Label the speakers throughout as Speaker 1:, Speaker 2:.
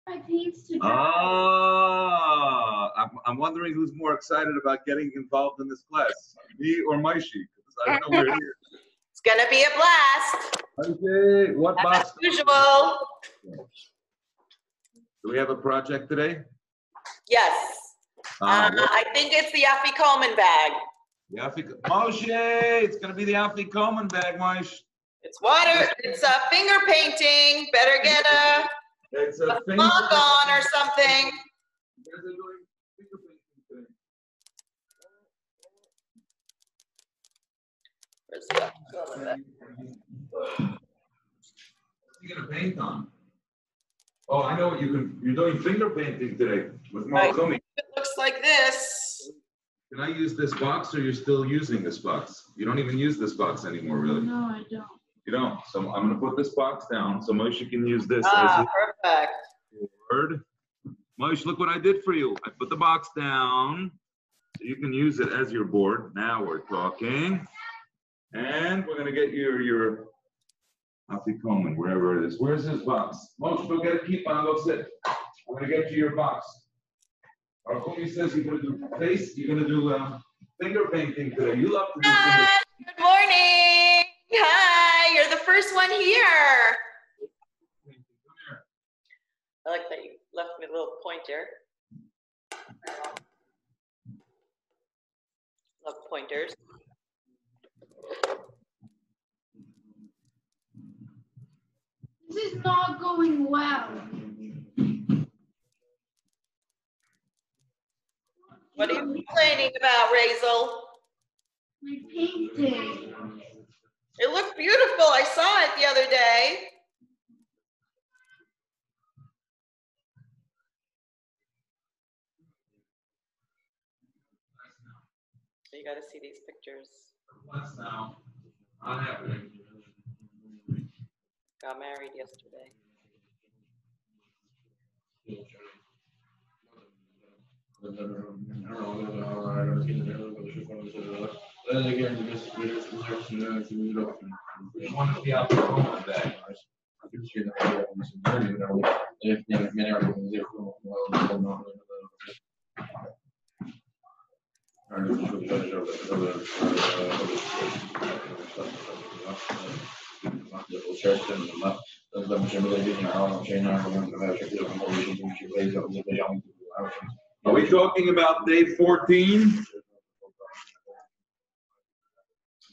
Speaker 1: My paints to dry.
Speaker 2: I'm wondering who's more excited about getting involved in this class, me or Maishi? Because I don't know where it is.
Speaker 3: It's gonna be a blast.
Speaker 2: Okay, what box?
Speaker 3: As usual.
Speaker 2: Do we have a project today?
Speaker 3: Yes. I think it's the Afikoman bag.
Speaker 2: The Moshe, it's gonna be the Afikoman bag, Moshe.
Speaker 3: It's water. It's a finger painting. Better get a mug on or something. Where's the Afikoman bag?
Speaker 2: What are you gonna paint on? Oh, I know what you're doing finger painting today with Marukumi.
Speaker 3: It looks like this.
Speaker 2: Can I use this box, or you're still using this box? You don't even use this box anymore, really.
Speaker 1: No, I don't.
Speaker 2: You don't. So I'm gonna put this box down so Moshe can use this
Speaker 3: Ah,
Speaker 2: as
Speaker 3: perfect.
Speaker 2: his board. Moshe, look what I did for you. I put the box down so you can use it as your board. Now we're talking. And we're gonna get your Afikoman, wherever it is. Where's his box? Moshe, go get a coupon, go sit. I'm gonna get you your box. Arukumi says you're gonna do face, you're gonna do finger painting today. You love to do finger.
Speaker 3: Good morning. Hi, you're the first one here. I like that you left me a little pointer. Love pointers.
Speaker 1: This is not going well.
Speaker 3: What are you complaining about, Razel?
Speaker 1: My painting.
Speaker 3: It looked beautiful. I saw it the other day. You got to see these pictures.
Speaker 2: What's now? Not happening.
Speaker 3: Got married yesterday.
Speaker 2: You want to be out there home today. Are we talking about day 14?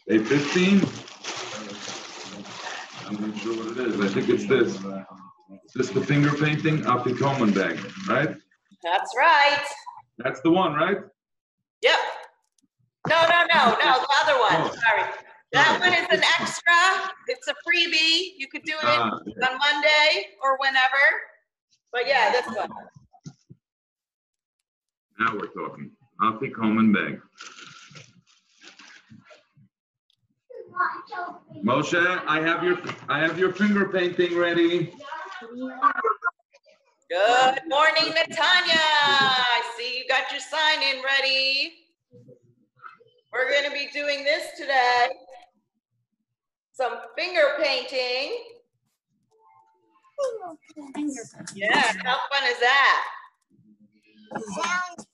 Speaker 2: Day 15? I'm not sure what it is. I think it's this. Is this the finger painting Afikoman bag, right?
Speaker 3: That's right.
Speaker 2: That's the one, right?
Speaker 3: Yep. No, the other one.
Speaker 2: Oh.
Speaker 3: Sorry. That one is an extra. It's a freebie. You could do it on Monday or whenever. But yeah, this one.
Speaker 2: Now we're talking. Afikoman bag. Moshe, I have your finger painting ready.
Speaker 3: Good morning, Natanya. I see you got your sign-in ready. We're going to be doing this today. Some finger painting. Yeah, how fun is that?
Speaker 4: Sounds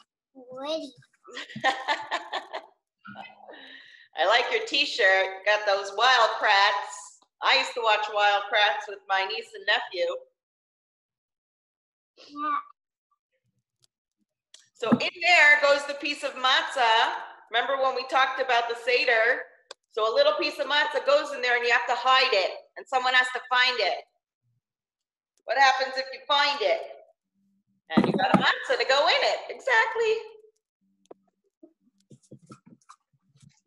Speaker 4: pretty.
Speaker 3: I like your t-shirt. Got those Wild Kratts. I used to watch Wild Kratts with my niece and nephew.
Speaker 4: Yeah.
Speaker 3: So in there goes the piece of matzah. Remember when we talked about the Seder? So a little piece of matzah goes in there and you have to hide it. And someone has to find it. What happens if you find it? And you got a matzah to go in it. Exactly.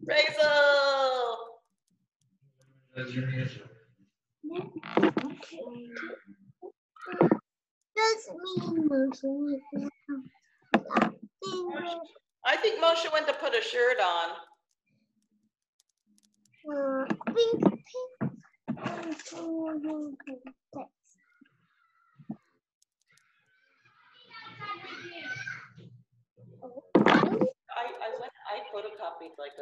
Speaker 3: Razel. I think Moshe went to put a shirt on. I photocopied like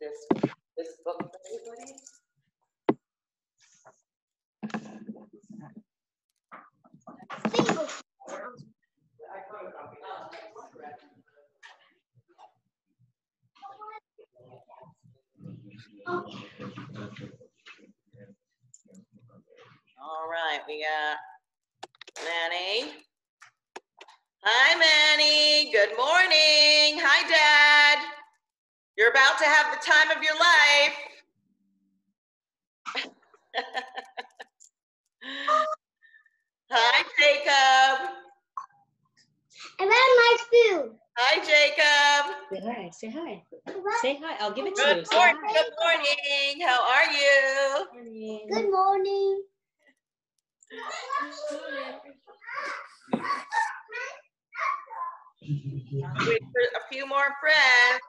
Speaker 3: this book for everybody. All right, we got Manny. Hi, Manny. Good morning. Hi, Dad. You're about to have the time of your life. Hi, Jacob.
Speaker 4: I love my food.
Speaker 3: Hi, Jacob.
Speaker 5: Say hi. Say hi. Say hi. I'll give it to
Speaker 3: Good
Speaker 5: you. Say
Speaker 3: morning.
Speaker 5: hi.
Speaker 3: Good morning. How are you?
Speaker 5: Morning.
Speaker 4: Good morning.
Speaker 3: Wait for a few more friends.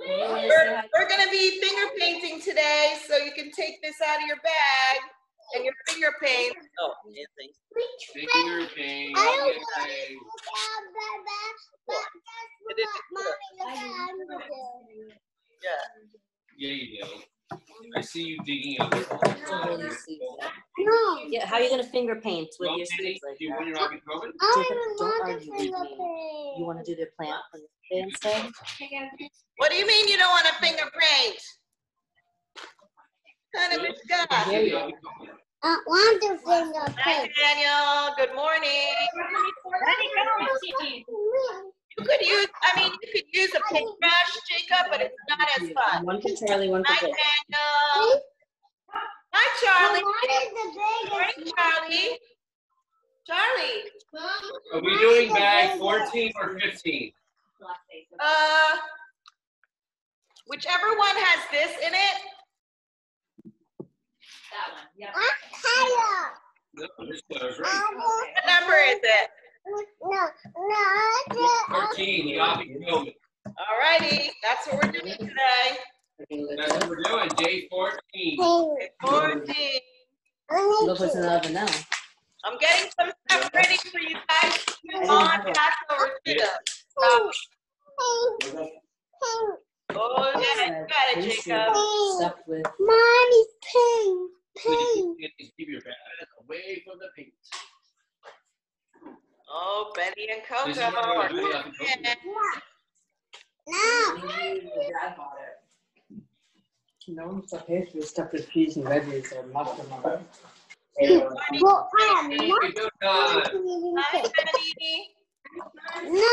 Speaker 5: Everyone say hi.
Speaker 3: We're gonna be finger painting today, so you can take this out of your bag and your finger paint. Oh, amazing.
Speaker 6: Finger paint.
Speaker 4: I don't
Speaker 6: Yay.
Speaker 3: Yeah.
Speaker 6: Yeah, you do. I see you digging up.
Speaker 5: Really sweet.
Speaker 4: No.
Speaker 5: Yeah, how are you gonna finger paint with
Speaker 6: Well,
Speaker 5: your
Speaker 6: Penny,
Speaker 5: sleeves like
Speaker 6: do you
Speaker 5: that?
Speaker 6: want your Robbie COVID?
Speaker 5: Jacob, don't
Speaker 4: want
Speaker 5: argue with
Speaker 4: finger
Speaker 5: me.
Speaker 4: paint.
Speaker 5: You want to do the plant from the instead?
Speaker 3: What do you mean you don't want a finger paint? What kind of a guy?
Speaker 5: Here you go.
Speaker 4: I want the finger
Speaker 3: Hi,
Speaker 4: paint.
Speaker 3: Daniel. Good morning. You could use, you could use a paintbrush, Jacob, but it's not as fun.
Speaker 5: One for Charlie, one for
Speaker 3: Hi,
Speaker 5: Jake.
Speaker 3: Daniel. Hi, Charlie.
Speaker 4: What is the
Speaker 3: Morning,
Speaker 4: biggest?
Speaker 3: Charlie. Charlie.
Speaker 6: Are we doing bag 14 or 15?
Speaker 3: Whichever one has this in it.
Speaker 7: That one, yep.
Speaker 4: Color.
Speaker 6: No, this was right.
Speaker 3: What number is it?
Speaker 4: No.
Speaker 6: 14, the Robbie COVID.
Speaker 3: All righty, that's what we're doing today.
Speaker 6: That's what we're doing, day 14.
Speaker 4: Pink.
Speaker 3: 14.
Speaker 5: Look what's in the oven now.
Speaker 3: I'm getting some stuff ready for you guys to move on back over to the. Oh, yeah, you got it, Jacob.
Speaker 5: Stuffed with
Speaker 4: Mommy's pink. Pink.
Speaker 6: Keep your bag away from the paint.
Speaker 3: Oh, Betty and
Speaker 6: This is
Speaker 3: Coco
Speaker 6: what we're
Speaker 3: are
Speaker 6: gonna do.
Speaker 3: coming in.
Speaker 4: No.
Speaker 5: no one's okay for stuffed with peas and veggies or mushroom.
Speaker 4: Well, I am not
Speaker 6: Hey, go time.
Speaker 3: Hi, Betty.
Speaker 4: No.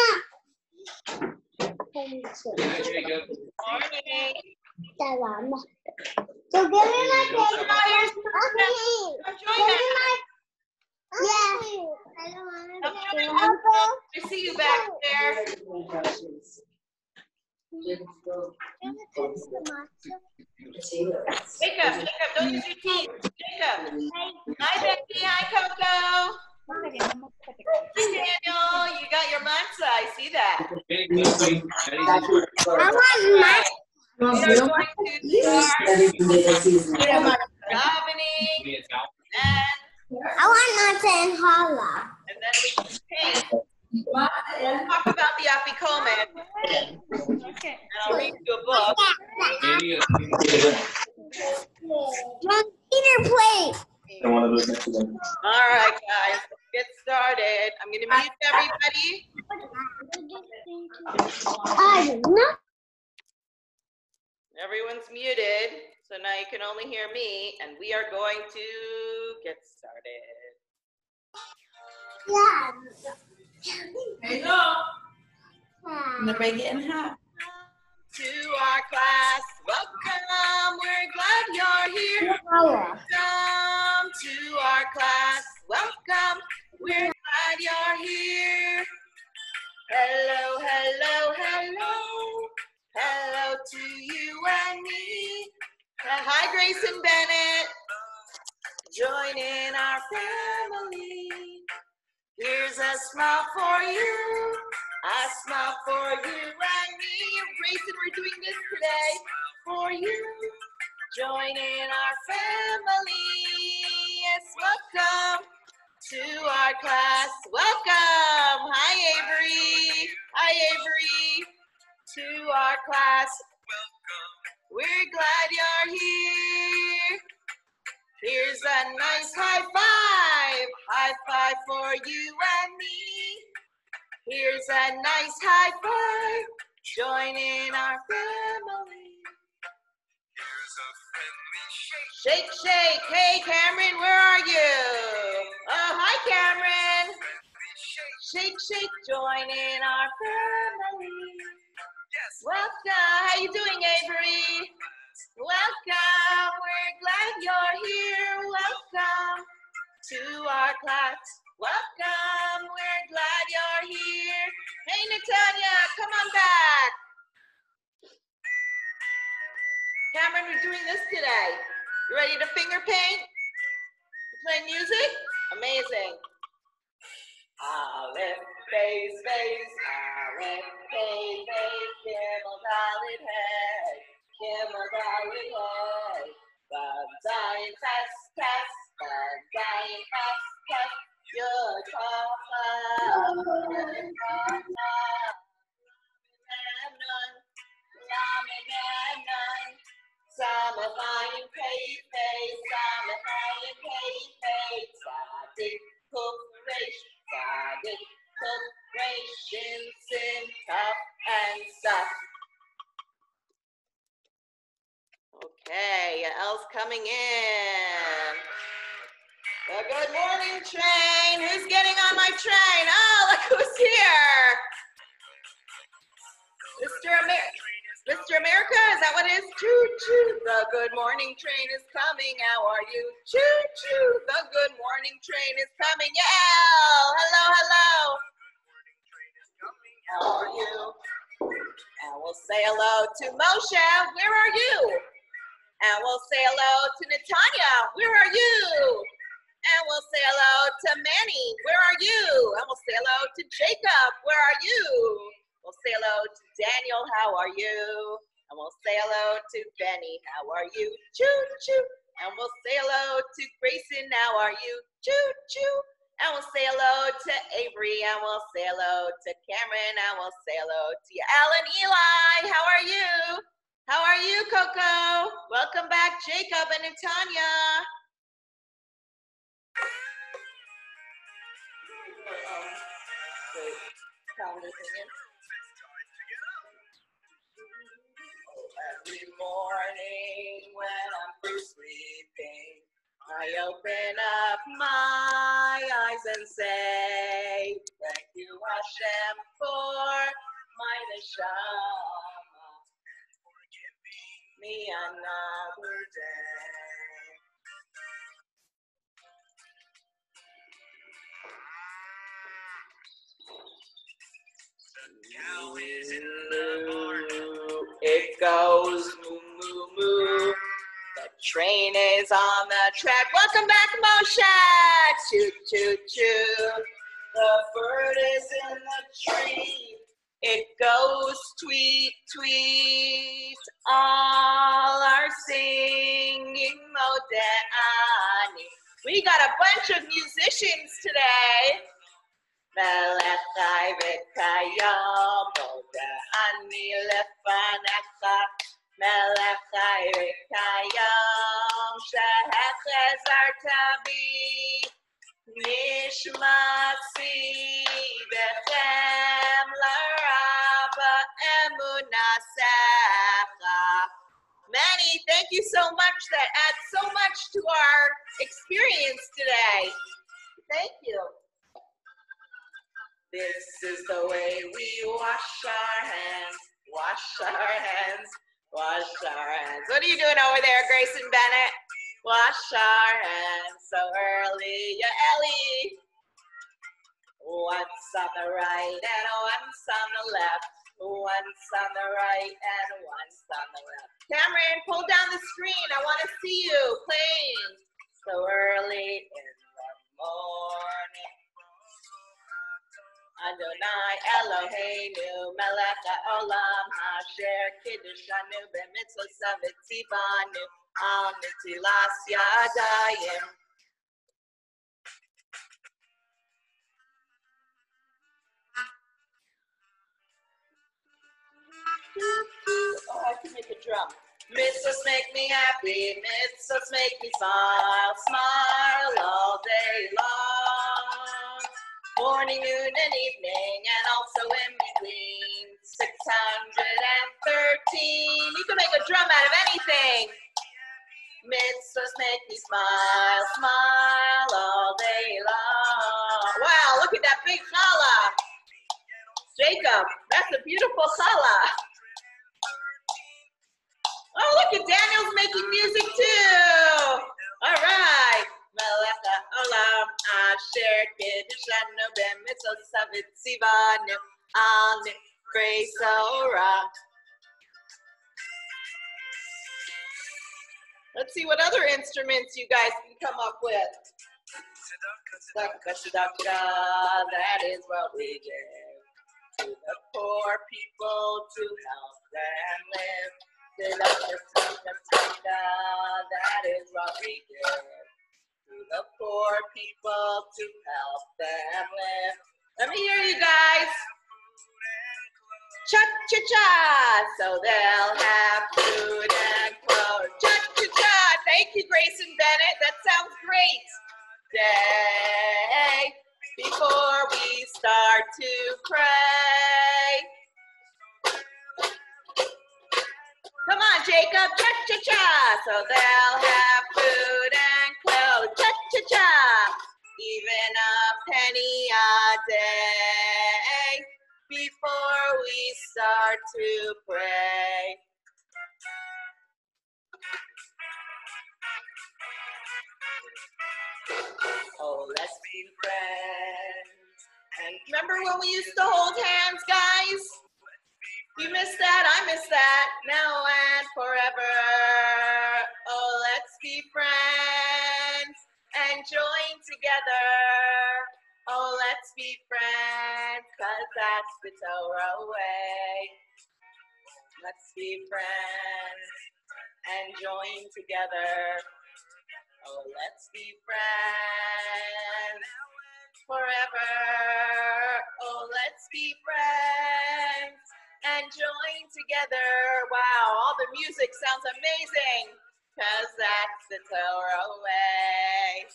Speaker 6: Hi, Jacob.
Speaker 3: Morning.
Speaker 4: So give me my
Speaker 3: Come
Speaker 4: paper.
Speaker 3: Come join
Speaker 4: Give
Speaker 3: us.
Speaker 4: me my. Yeah. I don't want
Speaker 3: Come
Speaker 4: to.
Speaker 3: join us. I see you back there. Jacob, don't use your teeth. Jacob. Hi, Becky. Hi, Coco. Hi, Daniel. You got your matzah. I see that.
Speaker 6: Hey, Betty.
Speaker 4: I want my.
Speaker 3: We are going to start davening and
Speaker 4: I want nuts and challah.
Speaker 3: then we can paint. We'll talk about the afikomen. And I'll read you a book.
Speaker 4: Mom, Peter plate.
Speaker 3: All right, guys, let's get started. I'm going to mute everybody.
Speaker 4: I know.
Speaker 3: Everyone's muted, so now you can only hear me, and we are going to get started.
Speaker 5: Everybody getting hot.
Speaker 3: To our class, welcome. We're glad you're here. Welcome to our class. Welcome. We're glad you're here. Hello, hello, hello. Hello to you and me. Hi, Grayson Bennett. Join in our family. Here's a smile for you. A smile for you and me. Grayson, we're doing this today for you. Join in our family. Yes, welcome to our class. Welcome. Hi, Avery. Hi, Avery. To our class. We're glad you're here. Here's a nice high five. High five for you and me. Here's a nice high five. Join in our family. Shake, shake. Hey, Cameron, where are you? Oh, hi, Cameron. Shake, shake. Join in our family. Welcome. How you doing, Avery? Welcome. We're glad you're here. Welcome to our class. Welcome. We're glad you're here. Hey, Natalia, come on back. Cameron, we're doing this today. You ready to finger paint? You play music? Amazing. Aleph, Beis, Beis, Aleph, Beis, Beis, Gimel, Dalet, Hey, Gimel, Dalet, Hey, Vav, Zayin, Tes, Tes, Vav, Zayin, Tes, Tes, Yod, Vav, Vav, Yod, Vav, Vav, Nun, Lamed, Nun, Samachayim, Pei, Pei, Samachayim, Pei, Pei, Tzadik, Kuf, Reish, Tzadik, Kuf, Reish, Shin, Sin, Kaf, and Saf. Okay, Yael's coming in. The good morning train. Who's getting on my train? Oh, look who's here. Mr. America, is that what it is? Choo choo, the good morning train is coming. How are you? Choo choo, the good morning train is coming. Yeah, hello, hello. How are you? And we'll say hello to Moshe. Where are you? And we'll say hello to Natanya. Where are you? And we'll say hello to Manny. Where are you? And we'll say hello to Jacob. Where are you? We'll say hello to Daniel, how are you? And we'll say hello to Benny, how are you? Choo, choo. And we'll say hello to Grayson, how are you? Choo, choo. And we'll say hello to Avery, and we'll say hello to Cameron, and we'll say hello to Alan, Eli, how are you? How are you, Coco? Welcome back, Jacob and Natanya. Every morning when I'm through sleeping, I open up my eyes and say, thank you, Hashem, for my neshama, and for giving me another day. The cow is in the barn. It goes moo, moo, moo. The train is on the track. Welcome back, Moshe. Choo, choo, choo. The bird is in the tree. It goes tweet, tweet. All are singing Modeh. We got a bunch of musicians today. Melechai v'kayam, Modeh lefanecha. Melechai v'kayam, shehechezarta bi. Nishmatzi bechem laraba emunasecha. Manny, thank you so much. That adds so much to our experience today. Thank you. This is the way we wash our hands, wash our hands, wash our hands. What are you doing over there, Grayson Bennett? Wash our hands so early, yeah, Ellie. Once on the right and once on the left. Once on the right and once on the left. Cameron, pull down the screen. I want to see you playing so early in the morning. Adonai Eloheinu melech haolam asher kiddushanu b'mitzvosav v'tzivanu al netilas yadayim. Oh, I can make a drum. Mitzvahs make me happy, mitzvahs make me smile, smile all day long. Morning, noon, and evening, and also in between. 613. You can make a drum out of anything. Mitzvahs make me smile, smile all day long. Wow, look at that big challah. Jacob, that's a beautiful challah. Oh, look at Daniel's making music too. All right. Melecha olam asher kiddushanu b'mitzvot savit tzivanu al nifrei Torah. Let's see what other instruments you guys can come up with. That is what we give to the poor people to help them live. That is what we give to the poor people to help them live. Let me hear you guys. Cha-cha-cha, so they'll have food and clothes. Cha-cha-cha, thank you, Grayson Bennett. That sounds great. Day before we start to pray. Come on, Jacob, cha-cha-cha, so they'll have food and clothes. Cha-cha-cha, even a penny a day before we start to pray. Oh, let's be friends. And remember when we used to hold hands, guys? You missed that, I missed that. Now and forever. Oh, let's be friends and join together. Oh, let's be friends, 'cause that's the Torah way. Let's be friends and join together. Oh, let's be friends forever. Oh, let's be friends and join together. Wow, all the music sounds amazing, 'cause that's the Torah way.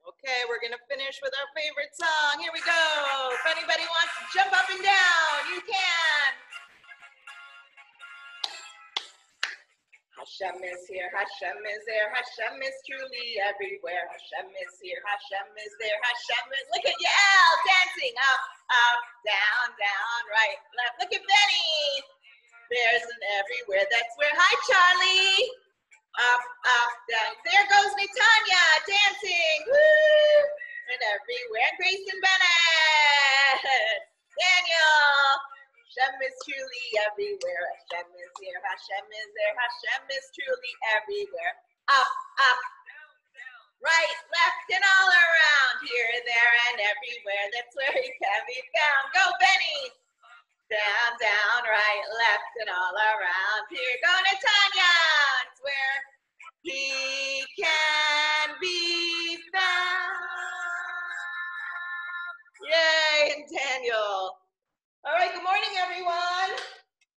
Speaker 3: Okay, we're gonna finish with our favorite song. Here we go. If anybody wants to jump up and down, you can. Hashem is here, Hashem is there, Hashem is truly everywhere. Hashem is here, Hashem is there, Hashem is, look at Yael dancing, up, up, down, down, right, left. Look at Benny. There's an everywhere, that's where, hi Charlie. Up, up, down. There goes Netanya dancing, woo, and everywhere. Grayson Bennett, Daniel. Hashem is truly everywhere. Hashem is here. Hashem is there. Hashem is truly everywhere. Up, up, right, left, and all around. Here, there, and everywhere. That's where he can be found. Go, Benny. Down, down, right, left, and all around. Here, go, Netanya. It's where he can be found. Yay, and Daniel. All right, good morning, everyone.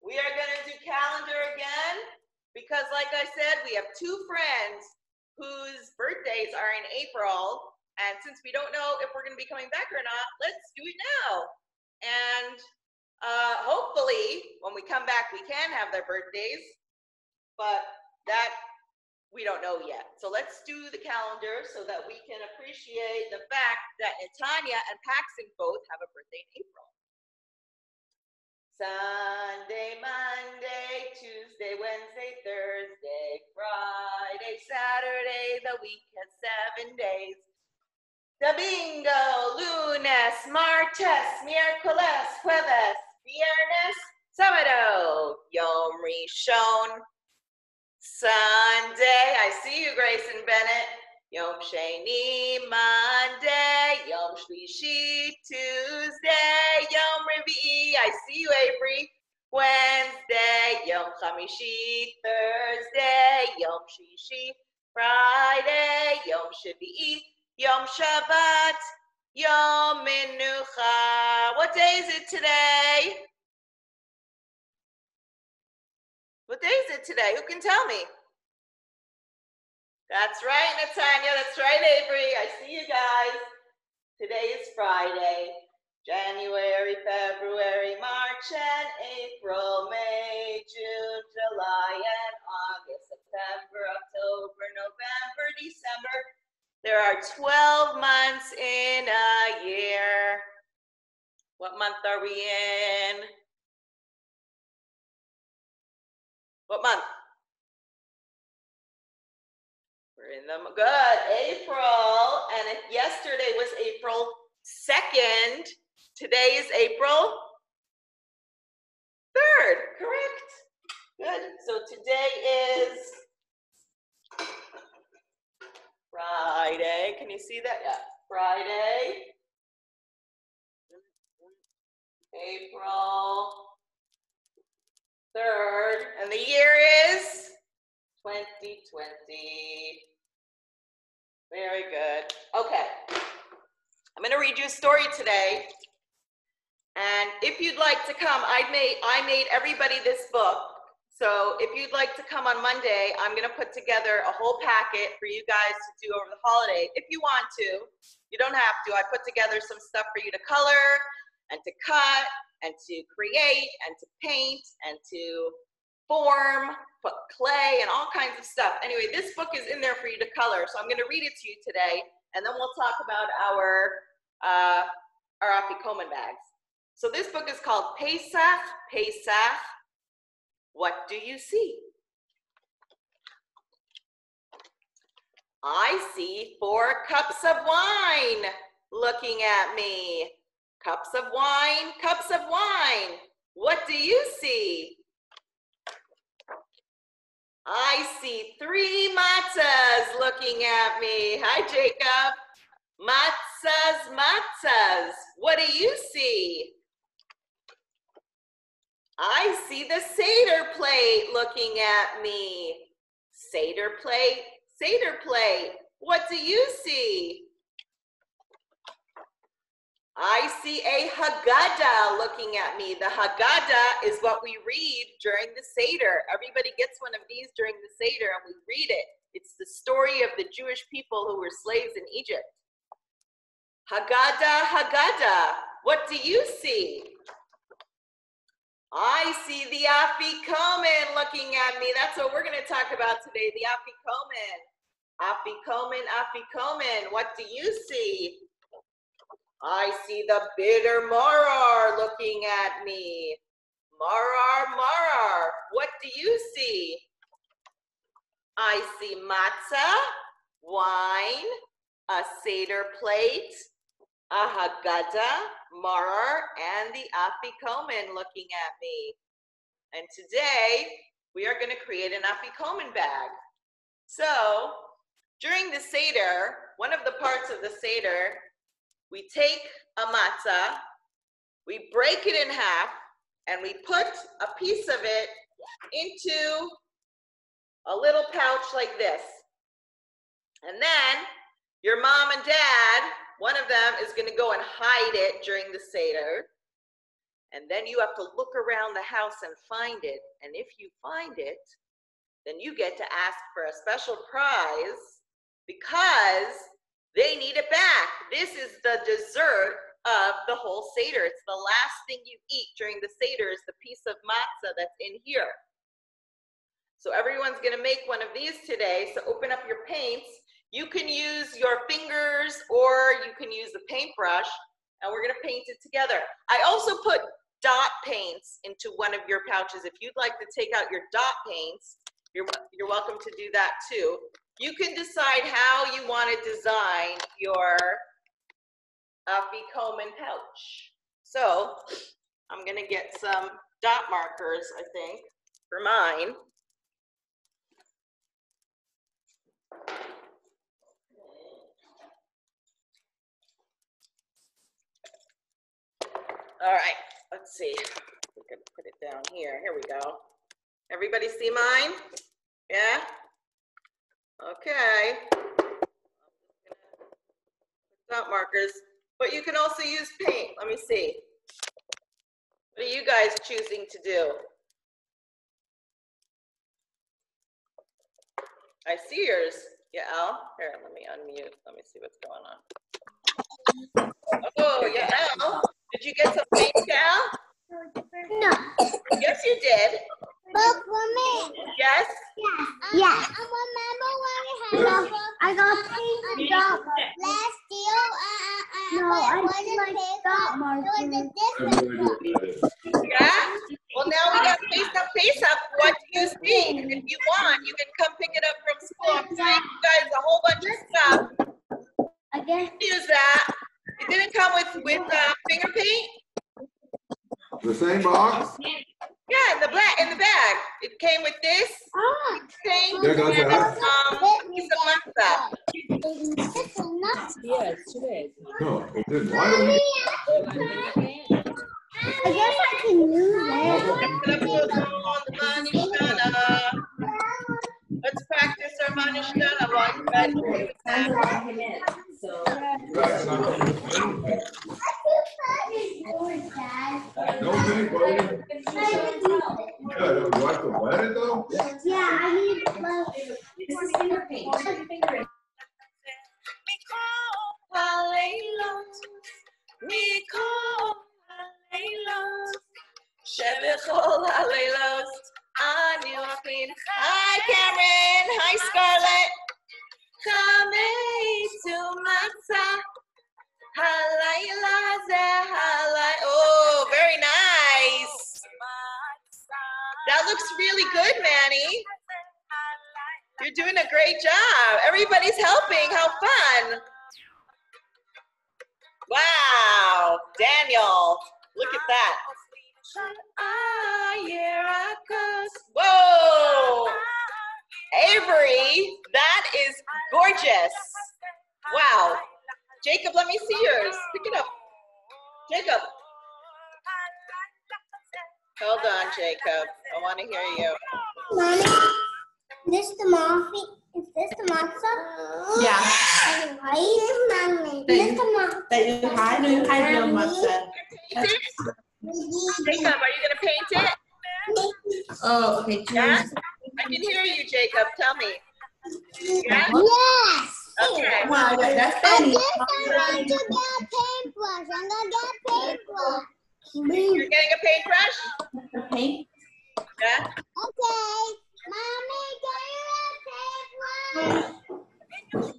Speaker 3: We are going to do calendar again because, like I said, we have two friends whose birthdays are in April. And since we don't know if we're going to be coming back or not, let's do it now. And hopefully, when we come back, we can have their birthdays. But that, we don't know yet. So let's do the calendar so that we can appreciate the fact that Netanya and Paxton both have a birthday in April. Sunday, Monday, Tuesday, Wednesday, Thursday, Friday, Saturday, the week has 7 days. Domingo, lunes, martes, miércoles, jueves, viernes, sábado, Yom Rishon, Sunday. I see you, Grayson Bennett. Yom Sheni, Monday, Yom Shlishi, Tuesday, Yom Revi'i, I see you, Avery. Wednesday, Yom Chamishi, Thursday, Yom Shishi, Friday, Yom Shvi'i, Yom Shabbat, Yom Menucha. What day is it today? What day is it today? Who can tell me? That's right, Netanya. That's right, Avery. I see you guys. Today is Friday. January, February, March, and April, May, June, July, and August, September, October, November, December. There are 12 months in a year. What month are we in? What month? We're in the good April, and if yesterday was April 2nd, today is April 3rd, correct? Good. So today is Friday. Can you see that? Yeah. Friday, April 3rd, and the year is 2020. Very good. Okay. I'm going to read you a story today. And if you'd like to come, I made everybody this book. So if you'd like to come on Monday, I'm going to put together a whole packet for you guys to do over the holiday. If you want to, you don't have to. I put together some stuff for you to color and to cut and to create and to paint and to form, put clay and all kinds of stuff. Anyway, this book is in there for you to color. So I'm going to read it to you today, and then we'll talk about our Afikoman bags. So this book is called Pesach, Pesach, What Do You See? I see 4 cups of wine looking at me. Cups of wine, cups of wine. What do you see? I see 3 matzahs looking at me. Hi, Jacob. Matzahs, matzahs. What do you see? I see the Seder plate looking at me. Seder plate, Seder plate. What do you see? I see a Haggadah looking at me. The Haggadah is what we read during the Seder. Everybody gets one of these during the Seder and we read it. It's the story of the Jewish people who were slaves in Egypt. Haggadah, Haggadah. What do you see? I see the Afikoman looking at me. That's what we're going to talk about today, the Afikoman. Afikoman, Afikoman. What do you see? I see the bitter Marar looking at me. Marar, Marar. What do you see? I see matzah, wine, a Seder plate, a Haggadah, Marar, and the Afikoman looking at me. And today, we are going to create an Afikoman bag. So, during the Seder, one of the parts of the Seder, we take a matzah, we break it in half, and we put a piece of it into a little pouch like this. And then your mom and dad, one of them is going to go and hide it during the Seder. And then you have to look around the house and find it. And if you find it, then you get to ask for a special prize because they need it back. This is the dessert of the whole Seder. It's the last thing you eat during the Seder is the piece of matzah that's in here. So everyone's gonna make one of these today. So open up your paints. You can use your fingers or you can use the paintbrush, and we're gonna paint it together. I also put dot paints into one of your pouches. If you'd like to take out your dot paints, you're welcome to do that too. You can decide how you want to design your Afikoman pouch. So I'm gonna get some dot markers, I think, for mine. All right, let's see. We can put it down here. Here we go. Everybody see mine? Yeah? Okay. Dot markers, but you can also use paint. Let me see. What are you guys choosing to do? I see yours. Yeah, Al. Here, let me unmute. Let me see what's going on. Oh, yeah. Oh. Did you get some paint, Cal?
Speaker 4: No.
Speaker 3: Yes, you did.
Speaker 4: But for me.
Speaker 3: Yes?
Speaker 4: Yeah. I remember when I got pink dot last year. No, I wasn't dot marker. It was a different one.
Speaker 3: Yeah? Well, now we got face up. What do you see? And if you want, you can come pick it up from school. I'm showing you guys a whole bunch of stuff.
Speaker 4: I guess.
Speaker 3: Use that. It didn't come with finger paint?
Speaker 2: The same box?
Speaker 3: Yeah, in the bag. It came with this paint
Speaker 2: There goes
Speaker 3: and
Speaker 2: that.
Speaker 3: piece of matza.
Speaker 5: Yeah, it's 2 days.
Speaker 2: No, it didn't. Why don't we?
Speaker 4: I guess I can use it.
Speaker 3: Let's practice our manishtana while you guys are doing that.
Speaker 2: No paint, buddy. Yeah, do I have to wet it though?
Speaker 4: Yeah, I need
Speaker 5: This is finger paint.
Speaker 3: Hi, Cameron. Hi, Scarlett. Oh, very nice. That looks really good, Manny. You're doing a great job. Everybody's helping. How fun. Wow. Daniel, look at that. Whoa. Avery, that is gorgeous. Wow. Jacob, let me see yours. Pick it up. Jacob. Hold on, Jacob. I want to hear you.
Speaker 4: Mommy, this the Moffy? Is this the matzo?
Speaker 7: Yeah.
Speaker 4: Why is Mommy? This the matzo.
Speaker 7: That you hide? No, you hide your matzo.
Speaker 3: Paint it? Jacob, are you going to paint it?
Speaker 7: Oh, okay.
Speaker 3: Yeah? I can hear you, Jacob. Tell me. Yeah?
Speaker 4: Yes.
Speaker 3: Okay.
Speaker 7: Wow, that's
Speaker 4: I
Speaker 7: funny.
Speaker 4: just want to get a paintbrush. I'm gonna get a paintbrush.
Speaker 3: You're getting a paintbrush?
Speaker 7: Paint.
Speaker 3: Yeah?
Speaker 4: Okay. Mommy, get you a paintbrush.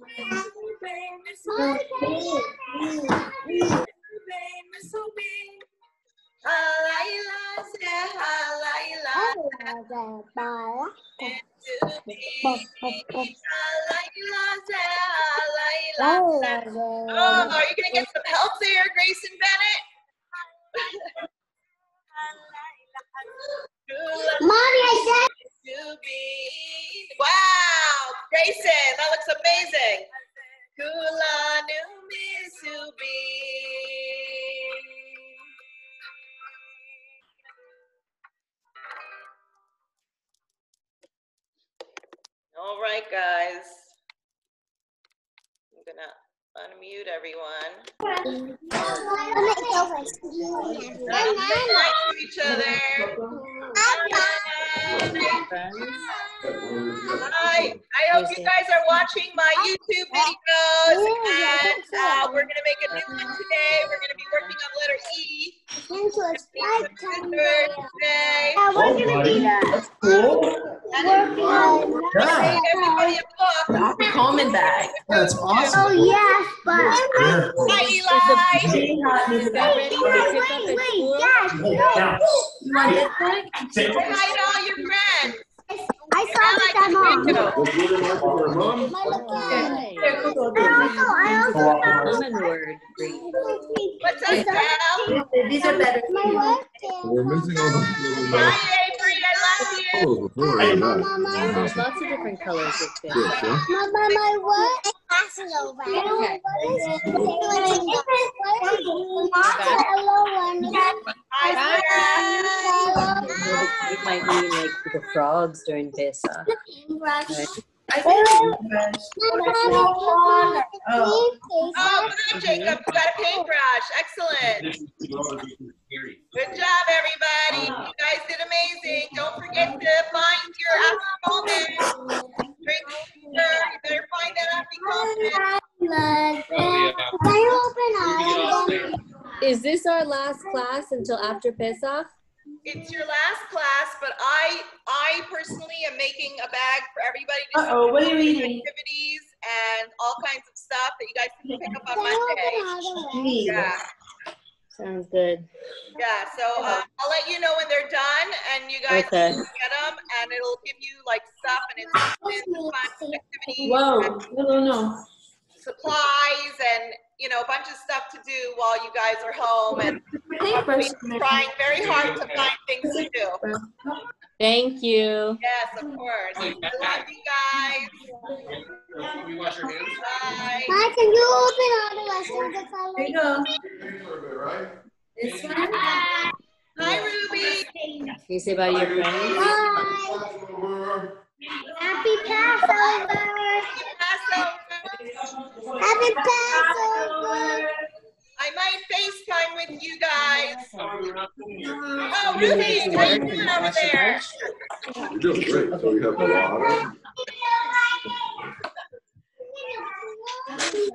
Speaker 3: Oh, are you gonna get some help there, Grayson Bennett?
Speaker 4: Mommy, I
Speaker 3: To be. Wow, Grayson, that looks amazing. Kula Numi All right, guys. I'm gonna unmute everyone. Say hi to each other. Hi. I hope you guys are watching my YouTube videos, and we're gonna make a new one today. We're gonna be working on letter E. Today.
Speaker 4: we're gonna be
Speaker 2: That's cool.
Speaker 3: Hey, everybody a book.
Speaker 7: The Coleman bag.
Speaker 8: That's awesome.
Speaker 4: Oh yes, but
Speaker 3: Hi, Eli.
Speaker 4: wait, Dad,
Speaker 7: You want this bag?
Speaker 3: Say hi to all your friends.
Speaker 4: I saw this at home.
Speaker 2: What's your remark for mom?
Speaker 4: I also found
Speaker 5: Common word.
Speaker 3: What's up, Val?
Speaker 7: These are better.
Speaker 4: my work
Speaker 2: We're missing all the little
Speaker 3: Hi, Avery. I love you.
Speaker 2: photos before. Right?
Speaker 5: Yeah, there's lots of different colors of fish.
Speaker 4: my work passes over.
Speaker 5: Okay.
Speaker 3: Hi, Sarah.
Speaker 5: We might need like the frogs during Pesach. Right.
Speaker 7: I think
Speaker 3: Oh, good, Jacob. You got a paintbrush. Excellent. Good job, everybody. You guys did amazing. Don't forget to find your afikomen. Drink water. You better find that afikomen.
Speaker 6: Oh, yeah.
Speaker 5: is this our last class until after Pesach?
Speaker 3: It's your last class, but I personally am making a bag for everybody to do
Speaker 7: Uh-oh, what are you eating?
Speaker 3: activities and all kinds of stuff that you guys can pick up on Monday. Yeah,
Speaker 5: Sounds good.
Speaker 3: yeah. So I'll let you know when they're done, and you guys
Speaker 5: Okay.
Speaker 3: can get them, and it'll give you like stuff and instructions and fun activities,
Speaker 7: Whoa,
Speaker 3: and
Speaker 7: no.
Speaker 3: supplies, and you know, a bunch of stuff to do while you guys are home, and
Speaker 7: Paintbrush.
Speaker 3: trying very hard to find things to do.
Speaker 5: Thank you.
Speaker 3: Yes, of course. I love you guys.
Speaker 6: Can we wash our hands?
Speaker 3: Bye.
Speaker 4: Hi, can you open all the rest of the colors?
Speaker 7: There you go. This one?
Speaker 3: Hi, Ruby.
Speaker 5: Can you say bye to your friends?
Speaker 4: Bye. Happy Passover.
Speaker 3: Passover.
Speaker 4: Happy Passover.
Speaker 3: I might FaceTime with you guys. Oh, Ruby, how you doing over there?
Speaker 2: You're doing great. So we have the water.
Speaker 3: Happy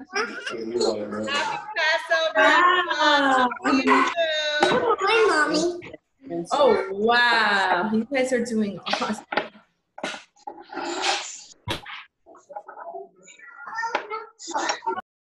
Speaker 3: Passover.
Speaker 7: Wow.
Speaker 3: See you soon.
Speaker 4: Hi, Mommy.
Speaker 7: Oh, wow. You guys are doing awesome.